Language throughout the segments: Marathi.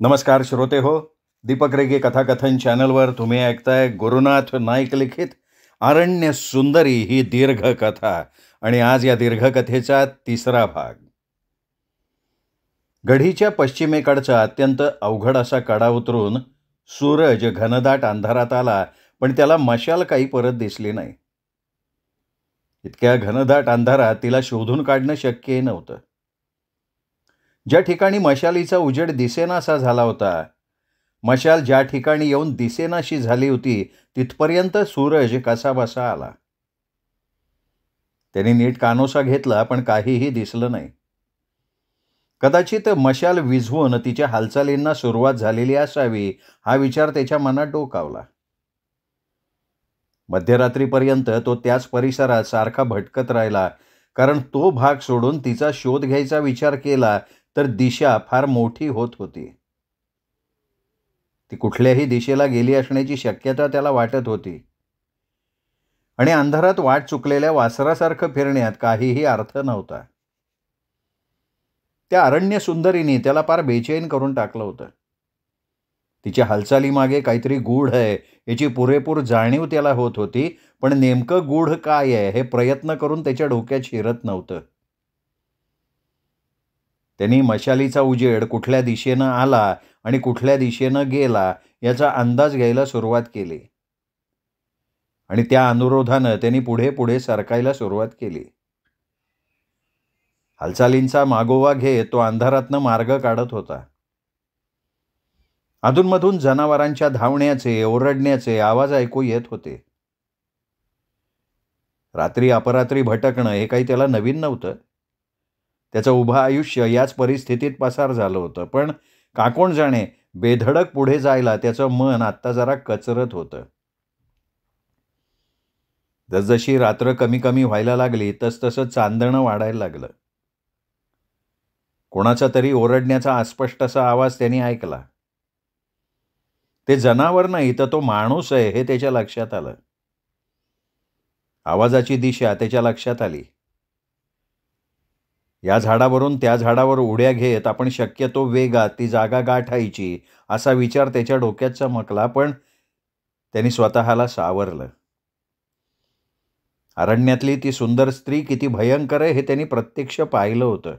नमस्कार श्रोते हो. दीपक रेगे कथाकथन चॅनलवर तुम्ही ऐकताय गुरुनाथ नाईक लिखित अरण्य सुंदरी ही दीर्घ कथा. आणि आज या दीर्घ कथेचा तिसरा भाग. गढीच्या पश्चिमेकडचा अत्यंत अवघड असा कडा उतरून सूरज घनदाट अंधारात आला, पण त्याला मशाल काही परत दिसली नाही. इतक्या घनदाट अंधारात तिला शोधून काढणं शक्यही नव्हतं. ज्या ठिकाणी मशालीचा उजेड दिसेनासा झाला होता, मशाल ज्या ठिकाणी येऊन दिसेनाशी झाली होती, तिथपर्यंत सूरज कसाबसा आला. त्याने नीट कानोसा घेतला, पण काहीही दिसलं नाही. कदाचित मशाल विझवून तिच्या हालचालींना सुरुवात झालेली असावी, हा विचार त्याच्या मनात डोकावला. मध्यरात्रीपर्यंत तो त्याच परिसरात सारखा भटकत राहिला, कारण तो भाग सोडून तिचा शोध घ्यायचा विचार केला तर दिशा फार मोठी होत होती. ती कुठल्याही दिशेला गेली असण्याची शक्यता त्याला वाटत होती. आणि अंधारात वाट चुकलेल्या वासरासारखं फिरण्यात काहीही अर्थ नव्हता. त्या अरण्य सुंदरीने त्याला फार बेचैन करून टाकलं होतं. तिच्या हालचालीमागे काहीतरी गूढ आहे याची पुरेपूर जाणीव त्याला होत होती, पण नेमकं गूढ काय आहे हे प्रयत्न करून त्याच्या डोक्यात शिरत नव्हतं. त्यांनी मशालीचा उजेड कुठल्या दिशेनं आला आणि कुठल्या दिशेनं गेला याचा अंदाज घ्यायला सुरुवात केली. आणि त्या अनुरोधानं त्यांनी पुढे पुढे सरकायला सुरुवात केली. हालचालींचा मागोवा घेत तो अंधारातनं मार्ग काढत होता. अधूनमधून जनावरांच्या धावण्याचे, ओरडण्याचे आवाज ऐकू येत होते. रात्री अपरात्री भटकणं हे काही त्याला नवीन नव्हतं. त्याचं उभं आयुष्य याच परिस्थितीत पसार झालं होतं, पण का कोण जाणे, बेधडक पुढे जायला त्याचं मन आत्ता जरा कचरत होतं. जसजशी रात्र कमी कमी व्हायला लागली तसतसं चांदणं वाढायला लागलं. कोणाचा तरी ओरडण्याचा अस्पष्टसा आवाज त्यांनी ऐकला. ते जनावर नाही तर तो माणूस आहे हे त्याच्या लक्षात आलं. आवाजाची दिशा त्याच्या लक्षात आली. या झाडावरून त्या झाडावर उड्या घेत आपण शक्यतो वेगात ती जागा गाठायची असा विचार त्याच्या डोक्यात चमकला, पण त्यांनी स्वतःला सावरलं. अरण्यातली ती सुंदर स्त्री किती भयंकर आहे हे त्यांनी प्रत्यक्ष पाहिलं होतं.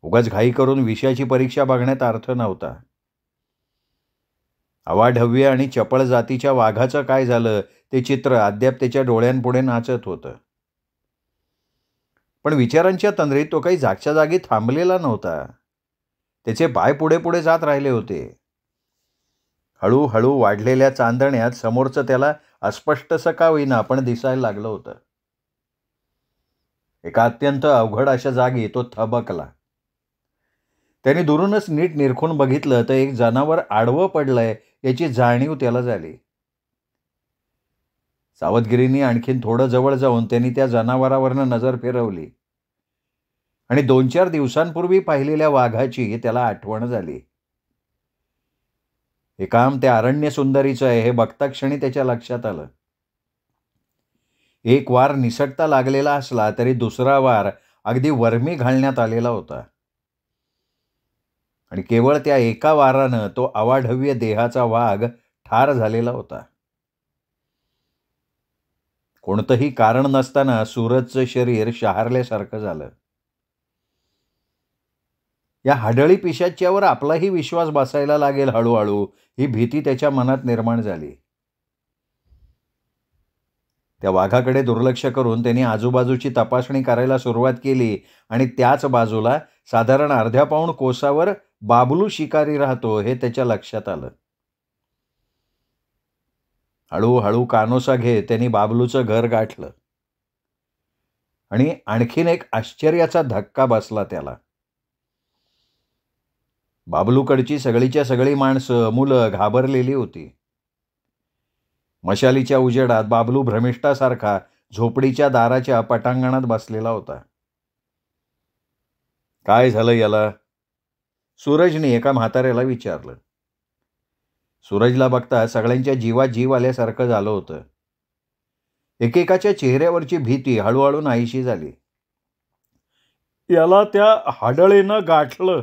उगाच घाई करून विषयाची परीक्षा बघण्यात अर्थ नव्हता. अवाढव्य आणि चपळ जातीच्या वाघाचं काय झालं ते चित्र अद्याप त्याच्या डोळ्यांपुढे नाचत होतं. पण विचारांच्या तंद्रीत तो काही जागच्या जागी थांबलेला नव्हता. त्याचे पाय पुढे पुढे जात राहिले होते. हळूहळू वाढलेल्या चांदण्यात समोरचं त्याला अस्पष्टसं का होईना पण दिसायला लागलं होतं. एका अत्यंत अवघड अशा जागी तो थबकला. त्याने दुरूनच नीट निरखून बघितलं तर एक जनावर आडवं पडलंय याची जाणीव त्याला झाली. सावधगिरीने आणखीन थोडं जवळ जाऊन त्यांनी त्या जनावरावरनं नजर फिरवली आणि 2-4 दिवसांपूर्वी पाहिलेल्या वाघाची त्याला आठवण झाली. हे काम त्या अरण्य सुंदरीचं आहे हे बघता क्षणी त्याच्या लक्षात आलं. एक वार निसटता लागलेला असला तरी दुसरा वार अगदी वर्मी घालण्यात आलेला होता. आणि केवळ त्या एका वारानं तो अवाढव्य देहाचा वाघ ठार झालेला होता. कोणतंही कारण नसताना सूरजचं शरीर शहारल्यासारखं झालं. या हाडळी पिशाच्यावर आपलाही विश्वास बसायला लागेल हळूहळू ही भीती त्याच्या मनात निर्माण झाली. त्या वाघाकडे दुर्लक्ष करून त्यांनी आजूबाजूची तपासणी करायला सुरुवात केली आणि त्याच बाजूला साधारण अर्ध्या पाऊण कोसावर बाबलू शिकारी राहतो हे त्याच्या लक्षात आलं. हळूहळू कानोसा घेत त्यांनी बाबलूचं घर गाठलं. आणि आणखीन एक आश्चर्याचा धक्का बसला त्याला. बाबलूकडची सगळीच्या सगळी माणसं, मुलं घाबरलेली होती. मशालीच्या उजेडात बाबलू भ्रमिष्ठासारखा झोपडीच्या दाराच्या पटांगणात बसलेला होता. काय झालं याला? सूरजने एका म्हाताऱ्याला विचारलं. सूरजला बघता सगळ्यांच्या जीवात जीव आल्यासारखं झालं होतं. एकेकाच्या चेहऱ्यावरची भीती हळूहळू नाहीशी झाली. याला त्या हाडळीनं गाठलं.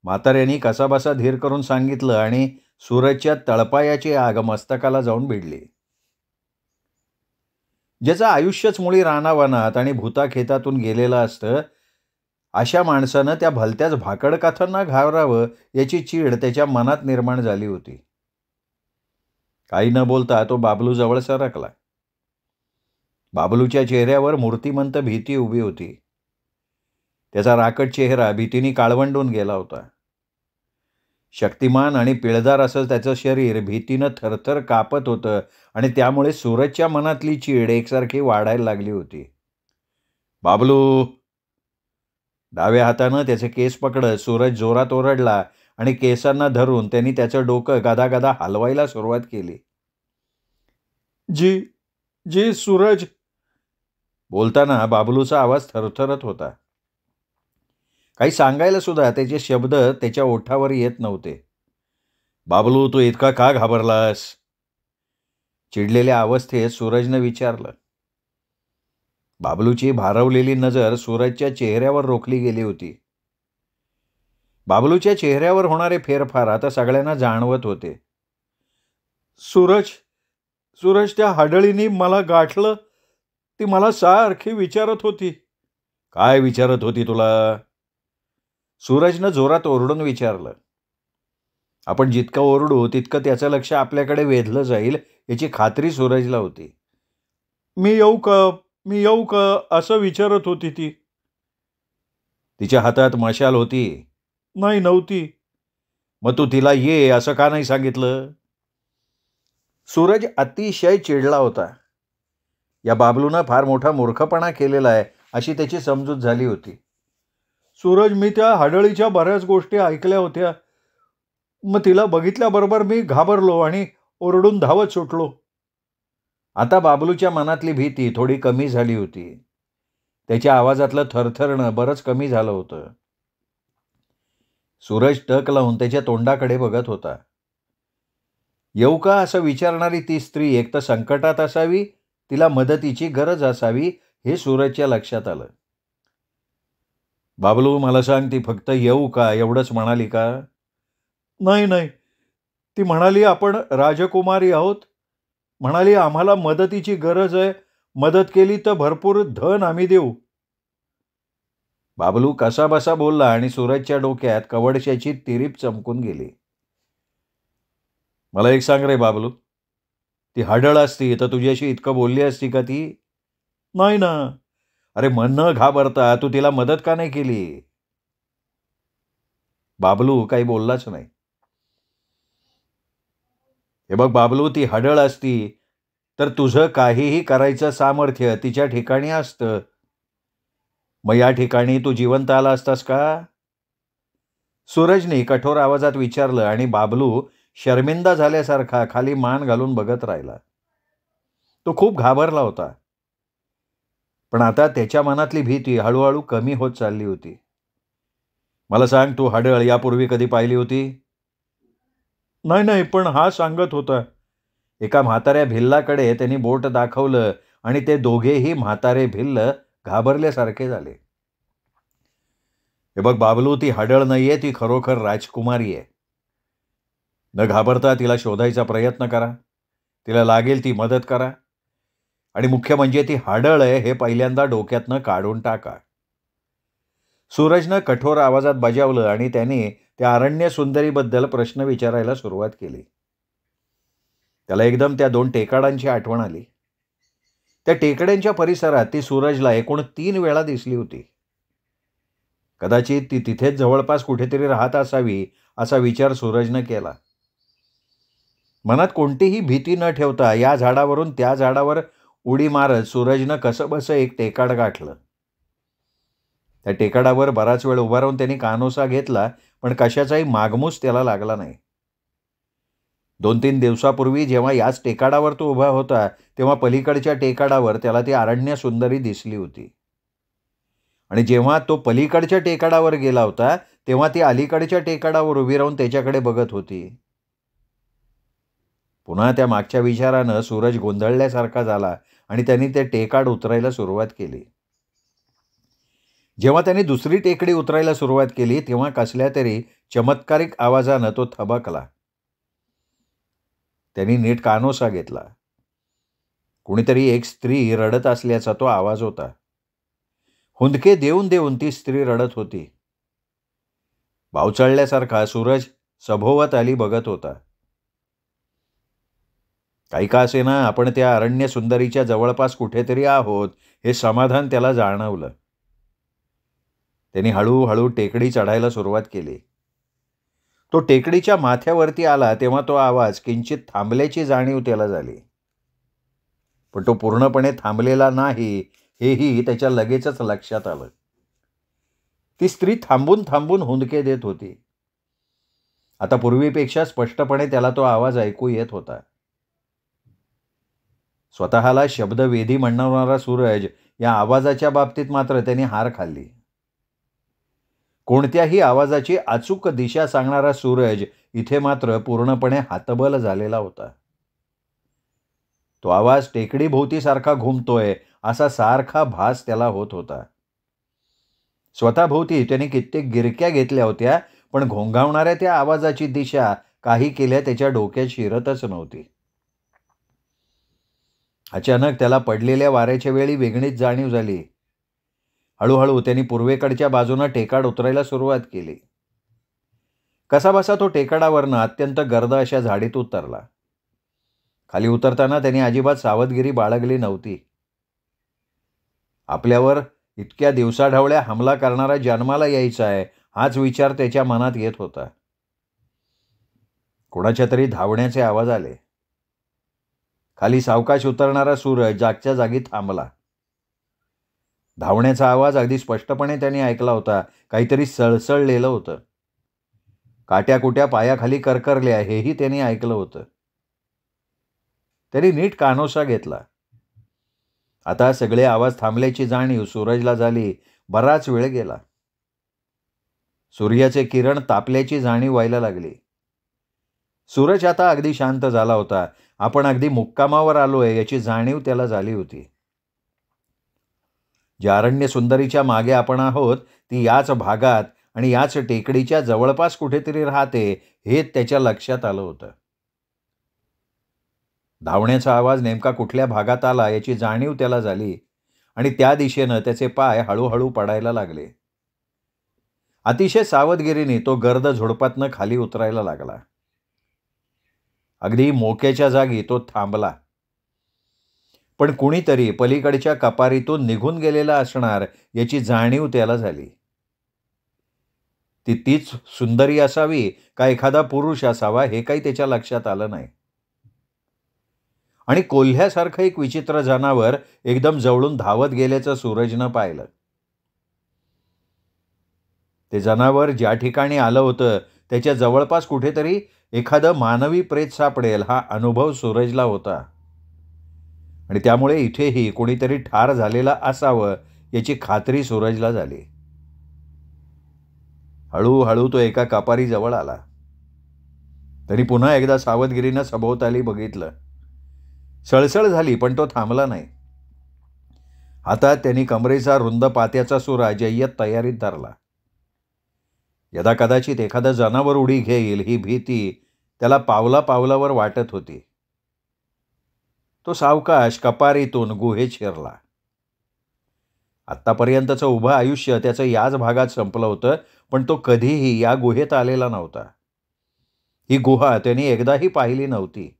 म्हाताऱ्यांनी कसाबसा धीर करून सांगितलं आणि सूरजच्या तळपायाची आग मस्तकाला जाऊन भिडली. ज्याचं आयुष्यच मुळी रानावनात आणि भूताखेतातून गेलेलं असतं, अशा माणसानं त्या भलत्याच भाकड कथांना घाबरावं याची चीड त्याच्या मनात निर्माण झाली होती. काही न बोलता तो बाबलूजवळ सरकला. बाबलूच्या चेहऱ्यावर मूर्तिमंत भीती उभी होती. त्याचा राकट चेहरा भीतीने काळवंडून गेला होता. शक्तिमान आणि पिळदार असं त्याचं शरीर भीतीनं थरथर कापत होतं आणि त्यामुळे सूरजच्या मनातली चीड एकसारखी वाढायला लागली होती. बाबलू! डाव्या हातानं त्याचे केस पकडत सूरज जोरात ओरडला आणि केसांना धरून त्यांनी त्याचं डोकं गदागदा हलवायला सुरुवात केली. जी जी सूरज! बोलताना बाबलूचा आवाज थरथरत होता. काही सांगायला सुद्धा त्याचे शब्द त्याच्या ओठावर येत नव्हते. बाबलू, तू इतका का घाबरलास? चिडलेल्या अवस्थेत सूरजनं विचारलं. बाबलूची भारावलेली नजर सूरजच्या चेहऱ्यावर रोखली गेली होती. बाबलूच्या चेहऱ्यावर होणारे फेरफार आता सगळ्यांना जाणवत होते. सूरज, त्या हाडळीनी मला गाठलं. ती मला सारखी विचारत होती. काय विचारत होती तुला? सूरजनं जोरात ओरडून विचारलं. आपण जितकं ओरडू तितकं त्याचं लक्ष आपल्याकडे वेधलं जाईल याची खात्री सूरजला होती. मी येऊ का असं विचारत होती ती. तिच्या हातात मशाल होती? नाही, नव्हती. मग तू तिला ये असं का नाही सांगितलं? सूरज अतिशय चिडला होता. या बाबलूनं फार मोठा मूर्खपणा केलेला आहे अशी त्याची समजूत झाली होती. सूरज, मी त्या हाडळीच्या बऱ्याच गोष्टी ऐकल्या होत्या. मग तिला बघितल्याबरोबर मी घाबरलो आणि ओरडून धावत सुटलो. आता बाबलूच्या मनातली भीती थोडी कमी झाली होती. त्याच्या आवाजातलं थरथरणं बरंच कमी झालं होतं. सूरज टक लावून त्याच्या तोंडाकडे बघत होता. येऊ का असं विचारणारी ती स्त्री एक तर संकटात असावी, तिला मदतीची गरज असावी हे सूरजच्या लक्षात आलं. बाबलू, मला सांग, ती फक्त येऊ का एवढंच म्हणाली का? नाही, ती म्हणाली आपण राजकुमारी आहोत. म्हणाली आम्हाला मदतीची गरज आहे, मदत केली तर भरपूर धन आम्ही देऊ. बाबलू कसाबसा बोलला आणि सूरजच्या डोक्यात कवडशाची तिरीप चमकून गेली. मला एक सांग रे बाबलू, ती हाडळ असती तर तुझ्याशी इतकं बोलली असती का ती? नाही ना. अरे मन न घाबरता तू तिला मदत का नाही केली? बाबलू काही बोललाच नाही. हे बघ बाबलू, ती हाडळ असती तर तुझं काहीही करायचं सामर्थ्य तिच्या ठिकाणी असतं. मग या ठिकाणी तू जिवंत आला असतास का? सूरजने कठोर आवाजात विचारलं आणि बाबलू शर्मिंदा झाल्यासारखा खाली मान घालून बघत राहिला. तो खूप घाबरला होता. पण आता त्याच्या मनातली भीती हळूहळू कमी होत चालली होती. मला सांग, तू हाडळ यापूर्वी कधी पाहिली होती? नाही, पण हा सांगत होता. एका म्हाताऱ्या भिल्लाकडे त्यांनी बोट दाखवलं आणि ते दोघेही म्हातारे भिल्ल घाबरल्यासारखे झाले. हे बघ बाबलू, ती हाडळ नाहीये, ती खरोखर राजकुमारी आहे. न घाबरता तिला शोधायचा प्रयत्न करा. तिला लागेल ती मदत करा. आणि मुख्य म्हणजे ती हाडळ आहे हे पहिल्यांदा डोक्यातनं काढून टाका. सूरजनं कठोर आवाजात बजावलं आणि त्याने त्या अरण्य सुंदरीबद्दल प्रश्न विचारायला सुरुवात केली. त्याला एकदम त्या 2 टेकाडांची आठवण आली. त्या टेकड्यांच्या परिसरात ती सूरजला एकूण 3 वेळा दिसली होती. कदाचित ती तिथेच जवळपास कुठेतरी राहत असावी असा विचार सूरजनं केला. मनात कोणतीही भीती न ठेवता या झाडावरून त्या झाडावर उडी मारत सूरजनं कसंबसं एक टेकाड गाठलं. त्या टेकाडावर बराच वेळ उभा राहून त्यांनी कानोसा घेतला, पण कशाचाही मागमूस त्याला लागला नाही. 2-3 दिवसापूर्वी जेव्हा याच टेकाडावर तो उभा होता तेव्हा पलीकडच्या टेकाडावर त्याला ती अरण्य सुंदरी दिसली होती. आणि जेव्हा तो पलीकडच्या टेकाडावर गेला होता तेव्हा ती अलीकडच्या टेकाडावर उभी राहून त्याच्याकडे बघत होती. पुन्हा त्या मागच्या विचारानं सूरज गोंधळल्यासारखा झाला आणि त्यांनी ते टेकाड उतरायला सुरुवात केली. जेव्हा त्यांनी दुसरी टेकडी उतरायला सुरुवात केली तेव्हा कसल्या तरी चमत्कारिक आवाजानं तो थबकला. त्यांनी नीट कानोसा घेतला. कुणीतरी एक स्त्री रडत असल्याचा तो आवाज होता. हुंदके देऊन देऊन ती स्त्री रडत होती. बावचळल्यासारखा सूरज सभोवताली बघत होता. काही का असेना आपण त्या अरण्य सुंदरीच्या जवळपास कुठेतरी आहोत हे समाधान त्याला जाणवलं. त्यांनी हळूहळू टेकडी चढायला सुरुवात केली. तो टेकडीच्या माथ्यावरती आला तेव्हा तो आवाज किंचित थांबल्याची जाणीव त्याला झाली. पण तो पूर्णपणे थांबलेला नाही हेही त्याच्या लगेचच लक्षात आलं. ती स्त्री थांबून थांबून हुंदके देत होती. आता पूर्वीपेक्षा स्पष्टपणे त्याला तो आवाज ऐकू येत होता. स्वतःला शब्दवेधी म्हणणारा सूरज या आवाजाच्या बाबतीत मात्र त्याने हार खाल्ली. कोणत्याही आवाजाची अचूक दिशा सांगणारा सूरज इथे मात्र पूर्णपणे हतबल झालेला होता. तो आवाज टेकडीभोवतीसारखा घुमतोय असा सारखा भास त्याला होत होता. स्वतःभोवती त्याने कित्येक गिरक्या घेतल्या होत्या, पण घोंघावणाऱ्या त्या आवाजाची दिशा काही केल्या त्याच्या डोक्यात शिरतच नव्हती. अचानक त्याला पडलेल्या वाऱ्याच्या वेळी वेगळीच जाणीव झाली. हळूहळू त्यांनी पूर्वेकडच्या बाजूनं टेकाड उतरायला सुरुवात केली. कसाबसा तो टेकाडावरनं अत्यंत गर्द अशा झाडीत उतरला. खाली उतरताना त्यांनी अजिबात सावधगिरी बाळगली नव्हती. आपल्यावर इतक्या दिवसाढवळ्या हमला करणारा जन्माला यायचा आहे हाच विचार त्याच्या मनात येत होता. कोणाच्या तरी धावण्याचे आवाज आले. खाली सावकाश उतरणारा सूरज जागच्या जागी थांबला. धावण्याचा आवाज अगदी स्पष्टपणे त्याने ऐकला होता. काहीतरी सळसळलेलं होतं. काट्याकुट्या पायाखाली करकरल्या हेही त्यांनी ऐकलं होतं. त्यांनी नीट कानोसा घेतला. आता सगळे आवाज थांबल्याची जाणीव सूरजला झाली. बराच वेळ गेला. सूर्याचे किरण तापल्याची जाणीव व्हायला लागली. सूरज आता अगदी शांत झाला होता. आपण अगदी मुक्कामावर आलोय याची जाणीव त्याला झाली होती. ज्या अरण्य सुंदरीच्या मागे आपण आहोत ती याच भागात आणि याच टेकडीच्या जवळपास कुठेतरी राहते हे त्याच्या लक्षात आलं होतं. धावण्याचा आवाज नेमका कुठल्या भागात आला याची जाणीव त्याला झाली आणि त्या दिशेनं त्याचे पाय हळूहळू पडायला लागले. अतिशय सावधगिरीने तो गर्द झुडपातनं खाली उतरायला लागला. अगदी मोक्याच्या जागी तो थांबला. पण कुणीतरी पलीकडच्या कपारीतून निघून गेलेला असणार याची जाणीव त्याला झाली. ती तीच सुंदरी असावी का एखादा पुरुष असावा हे काही त्याच्या लक्षात आलं नाही. आणि कोल्ह्यासारखं एक विचित्र जनावर एकदम जवळून धावत गेल्याचं सूरजनं पाहिलं. ते जनावर ज्या ठिकाणी आलं होतं त्याच्या जवळपास कुठेतरी एखादं मानवी प्रेत सापडेल हा अनुभव सूरजला होता आणि त्यामुळे इथेही कोणीतरी ठार झालेला असावं याची खात्री सूरजला झाली. हळूहळू तो एका कपारीजवळ आला. तरी पुन्हा एकदा सावधगिरीनं सभोवताली बघितलं. सळसळ झाली पण तो थांबला नाही. हातात त्यांनी कमरेचा रुंद पात्याचा सुरा जय्यत तयारीत धरला. यदा कदाचित एखादं जनावर उडी घेईल ही भीती त्याला पावला पावलावर वाटत होती. तो सावकाश कपारीतून गुहेत शिरला. आत्तापर्यंतचं उभं आयुष्य त्याचं याच भागात संपलं होतं, पण तो कधीही या गुहेत आलेला नव्हता. ही गुहा त्यांनी एकदाही पाहिली नव्हती.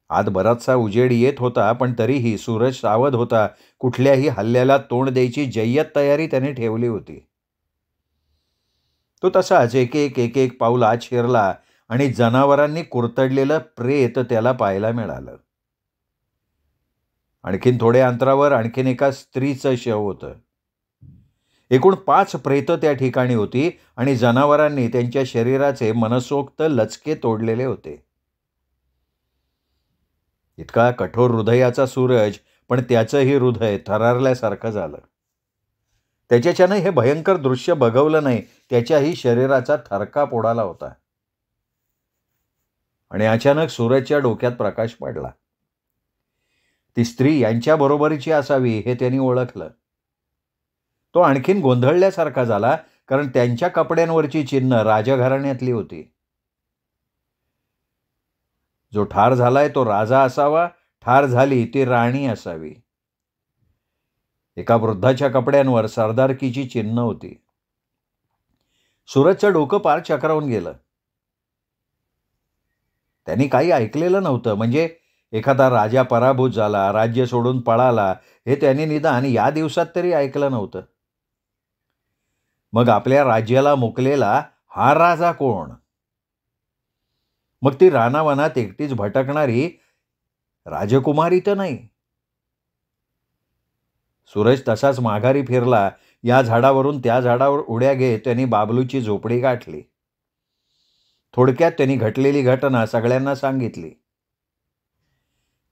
आत बराचसा उजेड येत होता, पण तरीही सूरज सावध होता. कुठल्याही हल्ल्याला तोंड द्यायची जय्यत तयारी त्याने ठेवली होती. तो तसाच एक एक पाऊल आत शिरला आणि जनावरांनी कुरतडलेलं प्रेत त्याला पाहायला मिळालं. आणखीन थोड्या अंतरावर आणखीन एका स्त्रीचं शव होतं. एकूण 5 प्रेतं त्या ठिकाणी होती आणि जनावरांनी त्यांच्या शरीराचे मनसोक्त लचके तोडलेले होते. इतका कठोर हृदयाचा सूरज, पण त्याचंही हृदय थरारल्यासारखं झालं. त्याच्याच्यानं हे भयंकर दृश्य बघवलं नाही, त्याच्याही शरीराचा थरकाप उडाला होता. आणि अचानक सूरजच्या डोक्यात प्रकाश पडला. ती स्त्री यांच्या बरोबरीची असावी हे त्यांनी ओळखलं. तो आणखीन गोंधळल्यासारखा झाला, कारण त्यांच्या कपड्यांवरची चिन्ह राजघराण्यातली होती. जो ठार झालाय तो राजा असावा, ठार झाली ती राणी असावी. एका वृद्धाच्या कपड्यांवर सरदारकीची चिन्ह होती. सूरजचं डोकं पार चक्रावून गेलं. त्यांनी काही ऐकलेलं नव्हतं. म्हणजे एखादा राजा पराभूत झाला, राज्य सोडून पळाला, हे त्यांनी निदान या दिवसात तरी ऐकलं नव्हतं. मग आपल्या राज्याला मुकलेला हा राजा कोण? मग ती रानावनात एकटीच भटकणारी राजकुमारी तर नाही. सूरज तसाच माघारी फिरला. या झाडावरून त्या झाडावर उड्या घेत त्यांनी बाबलूची झोपडी गाठली. थोडक्यात त्यांनी घडलेली घटना सगळ्यांना सांगितली.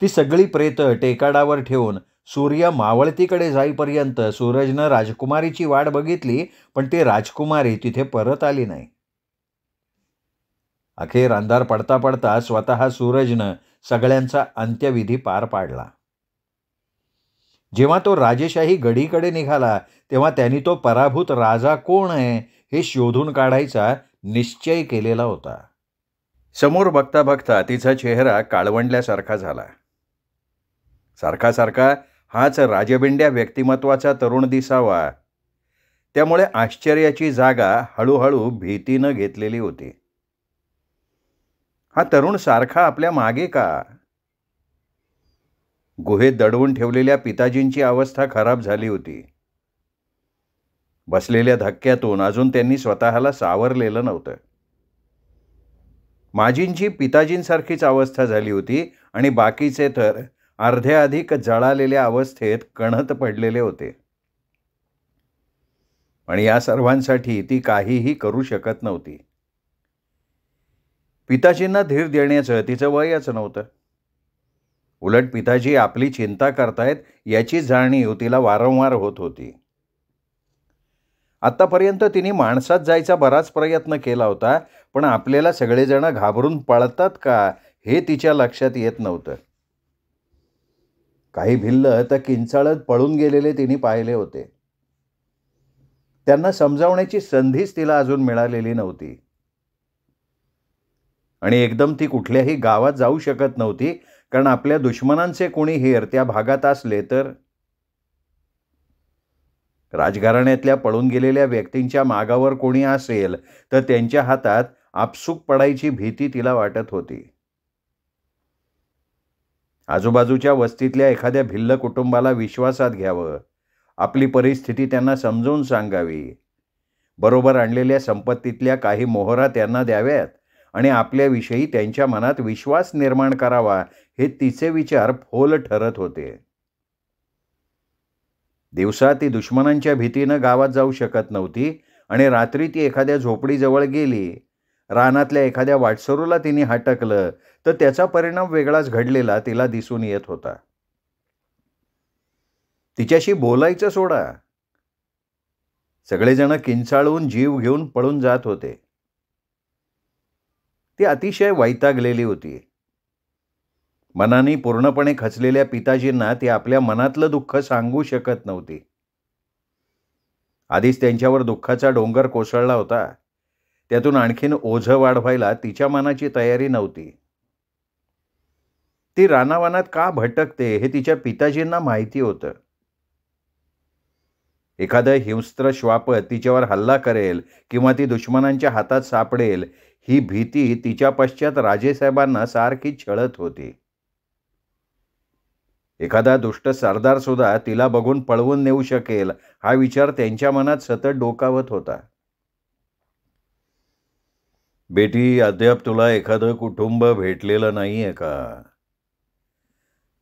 ती सगळी प्रेतं टेकाडावर ठेवून सूर्य मावळतीकडे जाईपर्यंत सूरजनं राजकुमारीची वाट बघितली, पण ती राजकुमारी तिथे परत आली नाही. अखेर अंधार पडता पडता स्वतः सूरजनं सगळ्यांचा अंत्यविधी पार पाडला. जेव्हा तो राजेशाही गडीकडे निघाला, तेव्हा त्यांनी तो पराभूत राजा कोण आहे हे शोधून काढायचा निश्चय केलेला होता. समोर बघता बघता तिचा चेहरा काळवंडल्यासारखा झाला. सारखा सारखा हाच राजबिंड्या व्यक्तिमत्वाचा तरुण दिसावा, त्यामुळे आश्चर्याची जागा हळूहळू भीतीनं घेतलेली होती. हा तरुण सारखा आपल्या मागे का? गुहेत दडवून ठेवलेल्या पिताजींची अवस्था खराब झाली होती. बसलेल्या धक्क्यातून अजून त्यांनी स्वतःला सावरलेलं नव्हतं. माजींची पिताजींसारखीच अवस्था झाली होती आणि बाकीचे तर अर्ध्याधिक जळालेल्या अवस्थेत कणत पडलेले होते. आणि या सर्वांसाठी ती काहीही करू शकत नव्हती. पिताजींना धीर देण्याचं तिचं वयच नव्हतं. उलट पिताजी आपली चिंता करतायत याची जाणीव तिला वारंवार होत होती. आत्तापर्यंत तिने माणसात जायचा बराच प्रयत्न केला होता, पण आपल्याला सगळेजण घाबरून पळतात का हे तिच्या लक्षात येत नव्हतं. काही भिल्ल तर किंचाळत पळून गेलेले तिने पाहिले होते. त्यांना समजावण्याची संधीच तिला अजून मिळालेली नव्हती. आणि एकदम ती कुठल्याही गावात जाऊ शकत नव्हती, कारण आपल्या दुश्मनांचे कोणी हेर त्या भागात असले तर. राजघराण्यातल्या पळून गेलेल्या व्यक्तींच्या मागावर कोणी असेल तर त्यांच्या हातात आपसूक पडायची भीती तिला वाटत होती. आजूबाजूच्या वस्तीतल्या एखाद्या भिल्ल कुटुंबाला विश्वासात घ्यावं, आपली परिस्थिती त्यांना समजावून सांगावी, बरोबर आणलेल्या संपत्तीतल्या काही मोहरा त्यांना द्याव्यात आणि आपल्याविषयी त्यांच्या मनात विश्वास निर्माण करावा, हे तिचे विचार फोल ठरत होते. दिवसा ती दुश्मनांच्या भीतीनं गावात जाऊ शकत नव्हती आणि रात्री ती एखाद्या झोपडीजवळ गेली, रानातल्या एखाद्या वाटसरूला तिने हटकलं तर त्याचा परिणाम वेगळाच घडलेला तिला दिसून येत होता. तिच्याशी बोलायचं सोडा, सगळेजण किंचाळून जीव घेऊन पळून जात होते. ती अतिशय वैतागलेली होती. मनाने पूर्णपणे खचलेल्या पिताजींना ती आपल्या मनातलं दुःख सांगू शकत नव्हती. आधीच त्यांच्यावर दुःखाचा डोंगर कोसळला होता, त्यातून आणखीन ओझं वाढवायला तिच्या मनाची तयारी नव्हती. ती रानावनात का भटकते हे तिच्या पिताजींना माहिती होतं. एखादं हिंस्त्र श्वापद तिच्यावर हल्ला करेल किंवा ती दुश्मनांच्या हातात सापडेल, ही भीती तिच्या पश्चात राजेसाहेबांना सारखी छळत होती. एखादा दुष्ट सरदार सुद्धा तिला बघून पळवून नेऊ शकेल हा विचार त्यांच्या मनात सतत डोकावत होता. बेटी, अद्याप तुला एखादं कुटुंब भेटलेलं नाहीये का?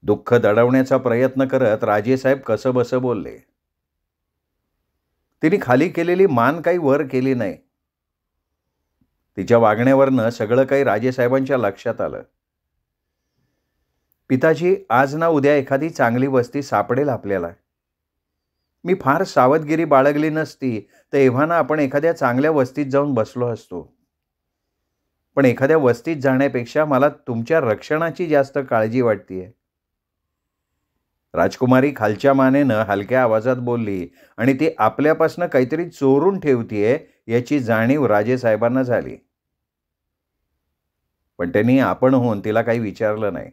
दुःख दडवण्याचा प्रयत्न करत राजेसाहेब कसंबसं बोलले. तिने खाली केलेली मान काही वर केली नाही. तिच्या वागण्यावरनं सगळं काही राजेसाहेबांच्या लक्षात आलं. पिताजी, आज ना उद्या एखादी चांगली वस्ती सापडेल आपल्याला. मी फार सावधगिरी बाळगली नसती तर एव्हाना आपण एखाद्या चांगल्या वस्तीत जाऊन बसलो असतो. पण एखाद्या वस्तीत जाण्यापेक्षा मला तुमच्या रक्षणाची जास्त काळजी वाटतेय. राजकुमारी खालच्या मानेनं हलक्या आवाजात बोलली आणि ती आपल्यापासनं काहीतरी चोरून ठेवतीये याची जाणीव राजेसाहेबांना झाली. पण त्यांनी आपण होऊन तिला काही विचारलं नाही.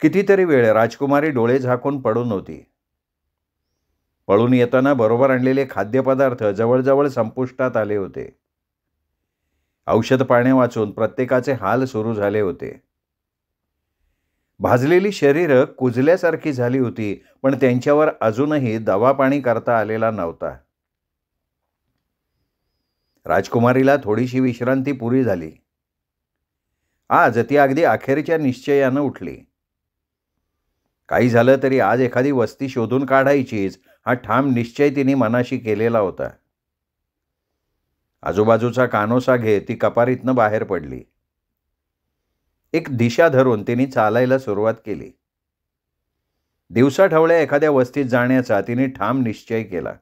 कितीतरी वेळ राजकुमारी डोळे झाकून पडून होती. पळून येताना बरोबर आणलेले खाद्यपदार्थ जवळजवळ संपुष्टात आले होते. औषध पाणी वाचून प्रत्येकाचे हाल सुरू झाले होते. भाजलेली शरीरं कुजल्यासारखी झाली होती, पण त्यांच्यावर अजूनही दवापाणी करता आलेला नव्हता. राजकुमारीला थोडीशी विश्रांती पुरी झाली. आज ती अगदी अखेरच्या निश्चयानं उठली. काही झालं तरी आज एखादी वस्ती शोधून काढायचीच हा ठाम निश्चय तिने मनाशी केलेला होता. आजूबाजूचा कानोसा घेत ती कपारीतनं बाहेर पडली. एक दिशा धरून तिने चालायला सुरुवात केली. दिवसाढवळ्या एखाद्या वस्तीत जाण्याचा तिने ठाम निश्चय केला.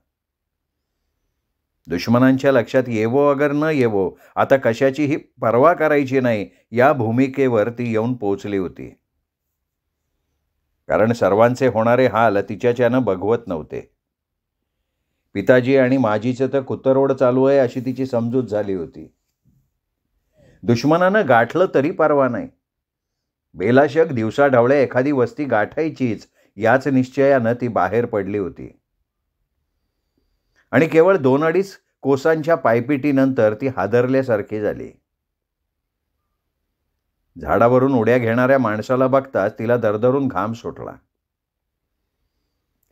दुश्मनांच्या लक्षात येवो अगर न येवो, आता कशाचीही पर्वा करायची नाही या भूमिकेवर ती येऊन पोचली होती. कारण सर्वांचे होणारे हाल तिच्याच्यानं बघवत नव्हते. पिताजी आणि माजीचं तर कुतरोड चालू आहे अशी तिची समजूत झाली होती. दुश्मनानं गाठलं तरी पर्वा नाही. बेलाशक दिवसाढवळ्या एखादी वस्ती गाठायचीच याच निश्चयानं ती बाहेर पडली होती. आणि केवळ 2-2.5 कोसांच्या पायपिटीनंतर ती हादरल्यासारखी झाली. झाडावरून उड्या घेणाऱ्या माणसाला बघताच तिला दरदरून घाम सुटला.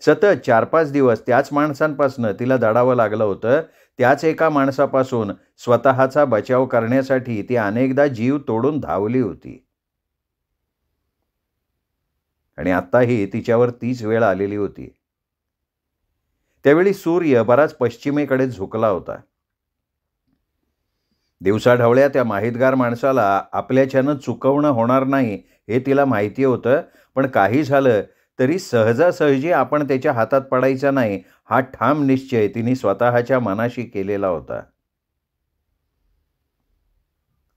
सतत 4-5 दिवस त्याच माणसांपासून तिला दडावं लागलं होतं. त्याच एका माणसापासून स्वतःचा बचाव करण्यासाठी ती अनेकदा जीव तोडून धावली होती. आणि आत्ताही तिच्यावर तीच वेळ आलेली होती. त्यावेळी सूर्य बराच पश्चिमेकडे झुकला होता. दिवसाढवळ्या त्या माहितगार माणसाला आपल्याच्यानं चुकवणं होणार नाही हे तिला माहिती होतं, पण काही झालं तरी सहजासहजी आपण त्याच्या हातात पडायचा नाही हा ठाम निश्चय तिने स्वतःच्या मनाशी केलेला होता.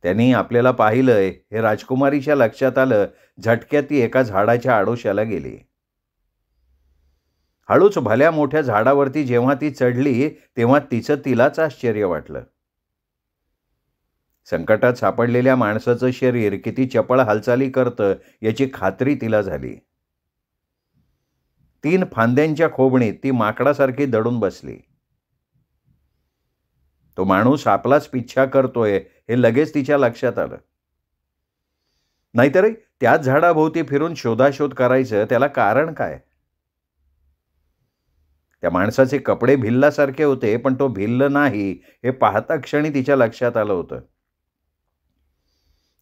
त्यांनी आपल्याला पाहिलंय हे राजकुमारीच्या लक्षात आलं. झटक्यात ती एका झाडाच्या आडोशाला गेली. हळूच भल्या मोठ्या झाडावरती जेव्हा ती चढली तेव्हा तिलाच आश्चर्य वाटलं. संकटात सापडलेल्या माणसाचं शरीर किती चपळ हालचाली करतं याची खात्री तिला झाली. 3 फांद्यांच्या खोबणीत ती माकडासारखी दडून बसली. तो माणूस आपलाच पिच्छा करतोय हे लगेच तिच्या लक्षात आलं. नाहीतर त्याच झाडाभोवती फिरून शोधाशोध करायचं त्याला कारण काय? त्या माणसाचे कपडे भिल्लासारखे होते, पण तो भिल्ल नाही हे पाहता क्षणी तिच्या लक्षात आलं होतं.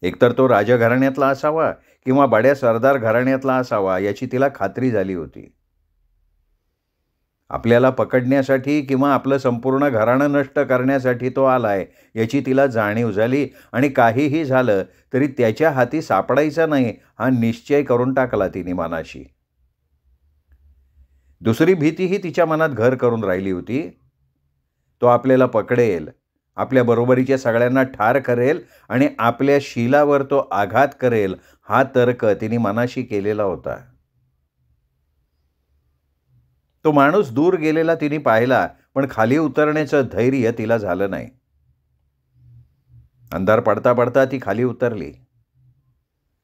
एकतर तो राजघराण्यातला असावा किंवा बड्या सरदार घराण्यातला असावा याची तिला खात्री झाली होती. आपल्याला पकडण्यासाठी किंवा आपलं संपूर्ण घराणं नष्ट करण्यासाठी तो आलाय याची तिला जाणीव झाली. आणि काहीही झालं तरी त्याच्या हाती सापडायचा नाही हा निश्चय करून टाकला तिने मनाशी. दुसरी भीतीही तिच्या मनात घर करून राहिली होती. तो आपल्याला पकडेल, आपल्या बरोबरीच्या सगळ्यांना ठार करेल आणि आपल्या शीलावर तो आघात करेल हा तर्क तिने मनाशी केलेला होता. तो माणूस दूर गेलेला तिने पाहिला, पण खाली उतरण्याचं धैर्य तिला झालं नाही. अंधार पडता पडता ती खाली उतरली.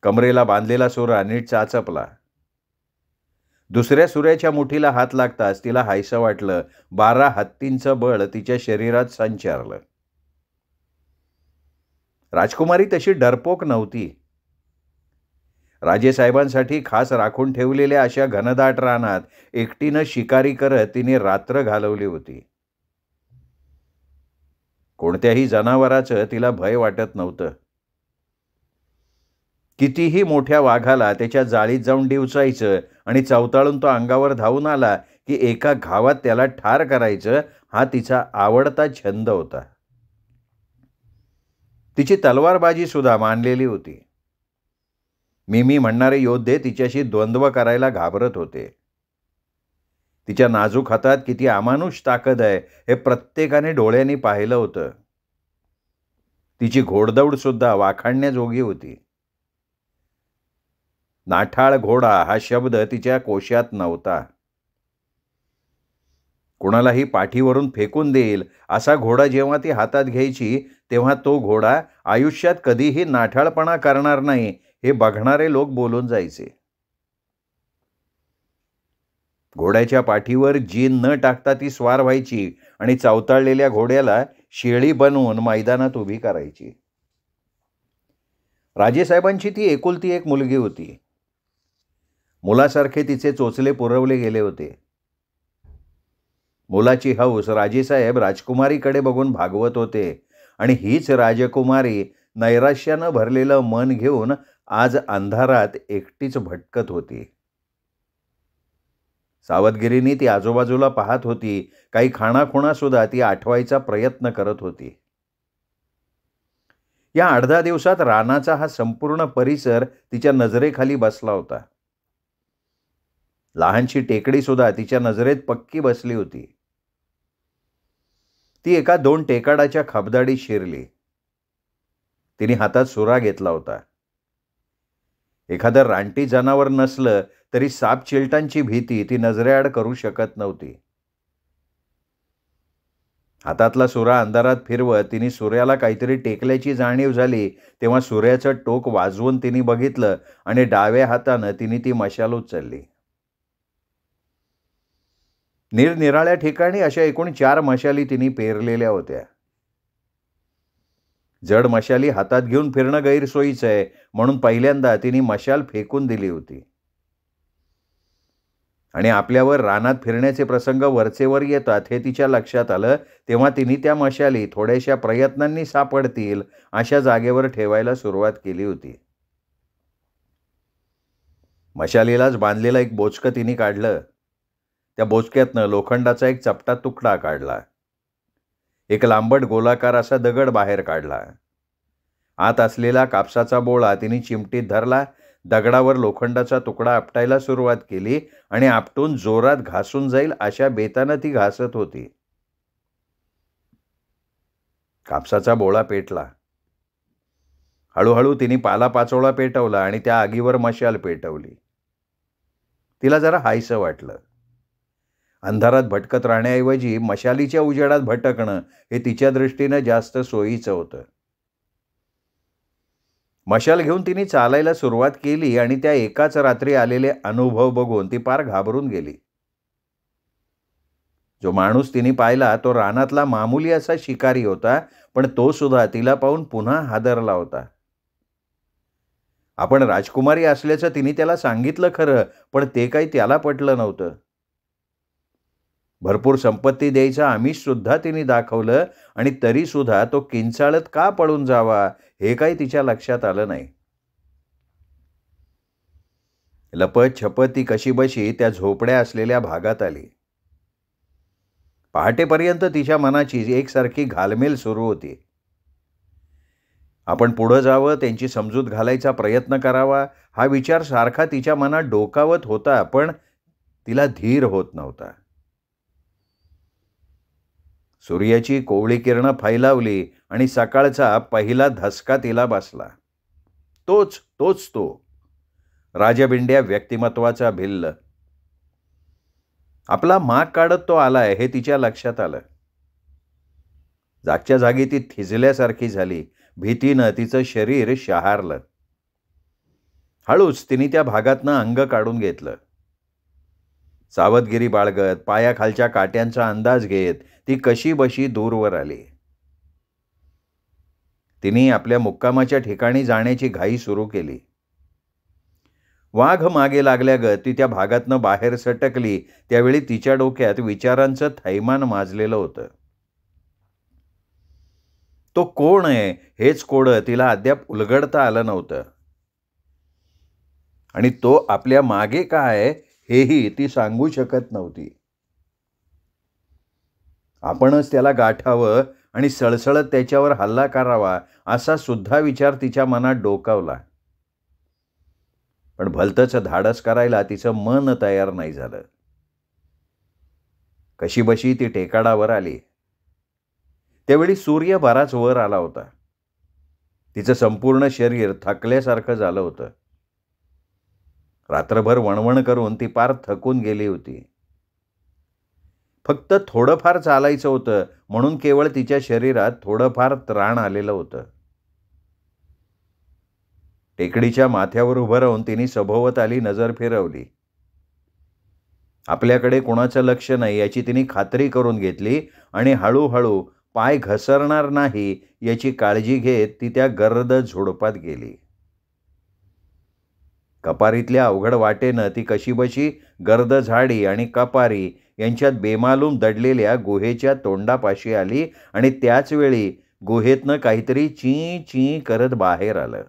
कमरेला बांधलेला सुरा नीट चाचपला. दुसऱ्या सुऱ्याच्या मुठीला हात लागताच तिला हायसं वाटलं. 12 हत्तींचं बळ तिच्या शरीरात संचारलं. राजकुमारी तशी डरपोक नव्हती. राजेसाहेबांसाठी खास राखून ठेवलेल्या अशा घनदाट रानात एकटीनं शिकारी करत तिने रात्र घालवली होती. कोणत्याही जनावराचं तिला भय वाटत नव्हतं. कितीही मोठ्या वाघाला त्याच्या जाळीत जाऊन डिवचायचं आणि चवताळून तो अंगावर धावून आला की एका घावात त्याला ठार करायचं हा तिचा आवडता छंद होता. तिची तलवारबाजी सुद्धा मानलेली होती. मी म्हणणारे योद्धे तिच्याशी द्वंद्व करायला घाबरत होते. तिच्या नाजूक हातात किती अमानुष ताकद आहे हे प्रत्येकाने डोळ्यांनी पाहिलं होतं. तिची घोडदौड सुद्धा वाखाणण्याजोगी होती. नाठाळ घोडा हा शब्द तिच्या कोशात नव्हता. कुणालाही पाठीवरून फेकून देईल असा घोडा जेव्हा ती हातात घ्यायची, तेव्हा तो घोडा आयुष्यात कधीही नाठाळपणा करणार नाही हे बघणारे लोक बोलून जायचे. घोड्याच्या पाठीवर जीन न टाकता ती स्वार व्हायची आणि चावताळलेल्या घोड्याला शेळी बनवून मैदानात उभी करायची. राजेसाहेबांची ती एकुलती एक मुलगी होती. मुलासारखे तिचे चोचले पुरवले गेले होते. मुलाची हौस राजेसाहेब राजकुमारीकडे बघून भागवत होते आणि हीच राजकुमारी नैराश्यानं भरलेलं मन घेऊन आज अंधारात एकटीच भटकत होती. सावधगिरीने ती आजूबाजूला पाहत होती. काही खाणाखुणा सुद्धा ती आठवायचा प्रयत्न करत होती. या 8-10 दिवसात रानाचा हा संपूर्ण परिसर तिच्या नजरेखाली बसला होता. लहानशी टेकडी सुद्धा तिच्या नजरेत पक्की बसली होती. ती एका 2 टेकाडाच्या खबदाडीत शिरली. तिने हातात सुरा घेतला होता. एखादं रानटी जनावर नसलं तरी साप चिलटांची भीती ती नजरेआड करू शकत नव्हती. हातातला सुरा अंधारात फिरवत तिने सूर्याला काहीतरी टेकल्याची जाणीव झाली, तेव्हा सूर्याचं टोक वाजवून तिने बघितलं आणि डाव्या हातानं तिने ती मशाल उचलली. निरनिराळ्या ठिकाणी अशा एकूण 4 मशाली तिने पेरलेल्या होत्या. जड मशाली हातात घेऊन फिरणं गैरसोयीचं आहे म्हणून पहिल्यांदा तिने मशाल फेकून दिली होती. आणि आपल्यावर रानात फिरण्याचे प्रसंग वरचेवर येतात हे तिच्या लक्षात आलं, तेव्हा तिने त्या मशाली थोड्याशा प्रयत्नांनी सापडतील अशा जागेवर ठेवायला सुरुवात केली होती. मशालीलाच बांधलेलं एक बोचकं तिने काढलं. त्या बोचक्यातनं लोखंडाचा एक चपटा तुकडा काढला. एक लांबट गोलाकार असा दगड बाहेर काढला. आत असलेला कापसाचा बोळा तिने चिमटीत धरला. दगडावर लोखंडाचा तुकडा आपटायला सुरुवात केली आणि आपटून जोरात घासून जाईल अशा बेतानं ती घासत होती. कापसाचा बोळा पेटला. हळूहळू तिने पालापाचोळा पेटवला आणि त्या आगीवर मशाल पेटवली. तिला जरा हायसं वाटलं. अंधारात भटकत राहण्याऐवजी मशालीच्या उजेडात भटकणं हे तिच्या दृष्टीनं जास्त सोयीचं होतं. मशाल घेऊन तिने चालायला सुरुवात केली आणि त्या एकाच रात्री आलेले अनुभव बघून ती फार घाबरून गेली. जो माणूस तिने पाहिला तो रानातला मामूली असा शिकारी होता, पण तो सुद्धा तिला पाहून पुन्हा हादरला होता. आपण राजकुमारी असल्याचं तिने त्याला सांगितलं खरं, पण ते काही त्याला पटलं नव्हतं. भरपूर संपत्ती द्यायचं आमिष सुद्धा तिने दाखवलं आणि तरी सुद्धा तो किंचाळत का पळून जावा हे काही तिच्या लक्षात आलं नाही. लपत छपत ती कशीबशी त्या झोपड्या असलेल्या भागात आली. पहाटेपर्यंत तिच्या मनाची एकसारखी घालमेल सुरू होती. आपण पुढं जावं, त्यांची समजूत घालायचा प्रयत्न करावा हा विचार सारखा तिच्या मनात डोकावत होता, पण तिला धीर होत नव्हता. सूर्याची कोवळी किरणं फैलावली आणि सकाळचा पहिला धसका तिला बसला. तोच तो राजबिंड्या व्यक्तिमत्वाचा भिल्ल. आपला माग काढत तो आलाय हे तिच्या लक्षात आलं. जागच्या जागी ती थिजल्यासारखी झाली. भीतीनं तिचं शरीर शहारलं. हळूच तिने त्या भागातनं अंग काढून घेतलं. सावधगिरी बाळगत, पायाखालच्या काट्यांचा अंदाज घेत ती कशीबशी दूरवर आली. तिने आपल्या मुक्कामाच्या ठिकाणी जाण्याची घाई सुरू केली. वाघ मागे लागल्यागत ती त्या भागातनं बाहेर सटकली. त्यावेळी तिच्या डोक्यात विचारांचं थैमान माजलेलं होतं. तो कोण आहे हेच कोडं तिला अद्याप उलगडता आलं नव्हतं. आणि तो आपल्या मागे का आहे हेही ती सांगू शकत नव्हती. आपणच त्याला गाठावं आणि सळसळत त्याच्यावर हल्ला करावा असा सुद्धा विचार तिच्या मनात डोकावला. पण भलतंच धाडस करायला तिचं मन तयार नाही झालं. कशीबशी ती टेकाडावर आली. त्यावेळी सूर्य बराच वर आला होता. तिचं संपूर्ण शरीर थकल्यासारखं झालं होतं. रात्रभर वणवण करून ती पार थकून गेली होती. फक्त थोडंफार चालायचं होतं म्हणून केवळ तिच्या शरीरात थोडंफार त्राण आलेलं होतं. टेकडीच्या माथ्यावर उभं राहून तिने सभोवताली नजर फिरवली. आपल्याकडे कोणाचं लक्ष नाही याची तिने खात्री करून घेतली आणि हळूहळू पाय घसरणार नाही याची काळजी घेत ती त्या गर्द झुडपात गेली. कपारीतल्या अवघड वाटेनं ती कशीबशी गर्द झाडी आणि कपारी यांच्यात बेमालूम दडलेल्या गुहेच्या तोंडापाशी आली आणि त्याच वेळी गुहेतनं काहीतरी ची ची करत बाहेर आलं.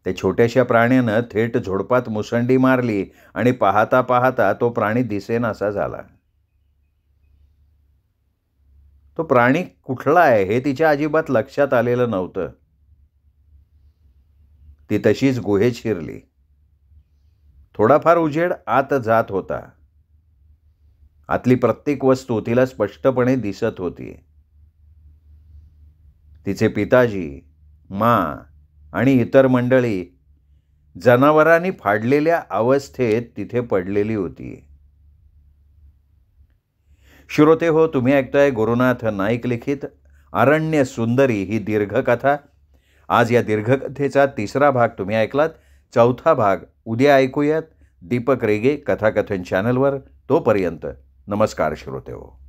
त्या छोट्याशा प्राण्यानं थेट झुडपात मुसंडी मारली आणि पाहता पाहता तो प्राणी दिसेनासा झाला. तो प्राणी कुठला आहे हे तिच्या अजिबात लक्षात आलेलं नव्हतं. ती तशीच गुहेत शिरली. थोडाफार उजेड आत जात होता. आतली प्रत्येक वस्तू तिला स्पष्टपणे दिसत होती. तिचे पिताजी, माँ आणि इतर मंडळी जनावरांनी फाडलेल्या अवस्थेत तिथे पडलेली होती. श्रोते हो, तुम्ही ऐकताय गुरुनाथ नाईक लिखित अरण्य सुंदरी ही दीर्घकथा. आज या दीर्घकथेचा 3रा भाग तुम्ही ऐकलात. 4था भाग उद्या ऐकूयात दीपक रेगे कथाकथन चॅनलवर. तोपर्यंत नमस्कार श्रोते हो.